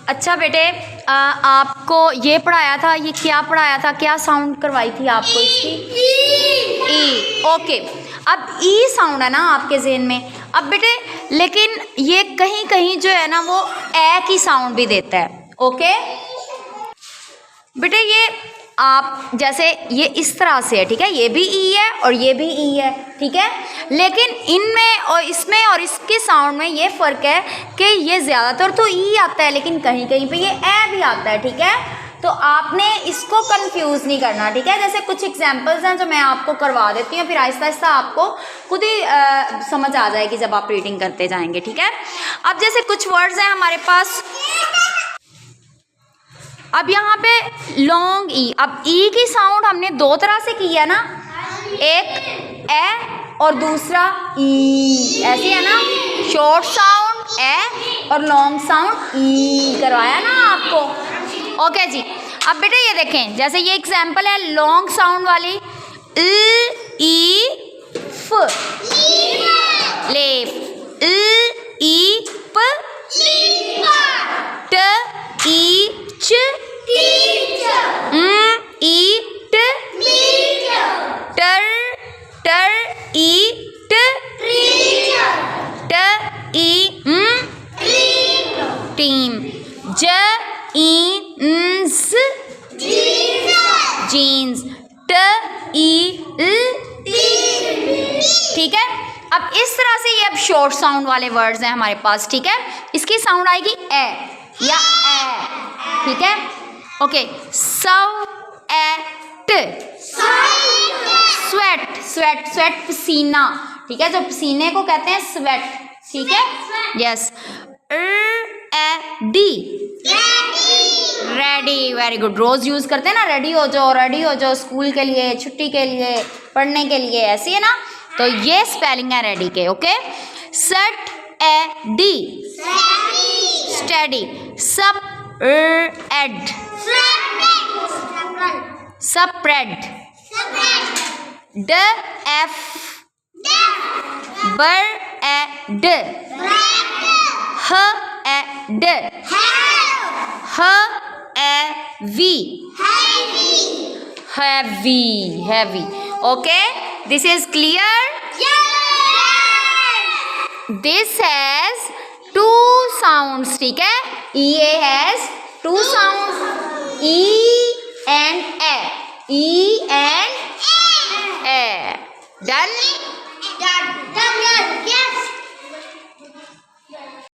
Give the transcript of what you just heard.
अच्छा बेटे, आपको ये पढ़ाया था, ये क्या पढ़ाया था, क्या साउंड करवाई थी आपको इसकी? ई। ओके, अब ई साउंड है ना आपके ज़हन में। अब बेटे लेकिन ये कहीं कहीं जो है ना वो ए की साउंड भी देता है। ओके बेटे, ये आप जैसे ये इस तरह से है, ठीक है, ये भी ई है और ये भी ई है, ठीक है, लेकिन इनमें और इसमें और इसके साउंड में ये फ़र्क है कि ये ज़्यादातर तो ई आता है लेकिन कहीं कहीं पे ये ए भी आता है, ठीक है। तो आपने इसको कंफ्यूज नहीं करना, ठीक है। जैसे कुछ एग्जांपल्स हैं जो मैं आपको करवा देती हूँ, फिर आहिस्ता आहिस्ता आपको खुद ही समझ आ जाएगी जब आप रीडिंग करते जाएंगे, ठीक है। अब जैसे कुछ वर्ड्स हैं हमारे पास, अब यहाँ पे लॉन्ग ई, अब ई की साउंड हमने दो तरह से की है ना, एक ए और दूसरा ई, ऐसी है ना, शॉर्ट साउंड ए और लॉन्ग साउंड ई करवाया ना आपको। ओके जी, अब बेटा ये देखें, जैसे ये एग्जाम्पल है लॉन्ग साउंड वाली, ई फ, लेफ, ई प, ट ई च, ईट, टर टर ईट, ट ई टीम, ज ईन्स जीन्स, ट ई ठीक है। अब इस तरह से ये अब शॉर्ट साउंड वाले वर्ड्स हैं हमारे पास, ठीक है। इसकी साउंड आएगी ए या ए, ठीक है। Okay, sweat, sweat sweat sweat पसीना, ठीक है, जो पसीने को कहते हैं स्वेट, ठीक है, yes. D, ready, very good, रोज यूज करते हैं ना, रेडी हो जाओ, रेडी हो जाओ स्कूल के लिए, छुट्टी के लिए, पढ़ने के लिए, ऐसी है ना, तो ये स्पेलिंग है रेडी के। Okay, set A D, study, सब एड, स्प्रेड, ड एफ, बर ए ड, ह ए ड, ह A V, heavy, heavy. Okay, this is clear? This has two sounds, ठीक है, E A has two sounds, E and A, E and A, done.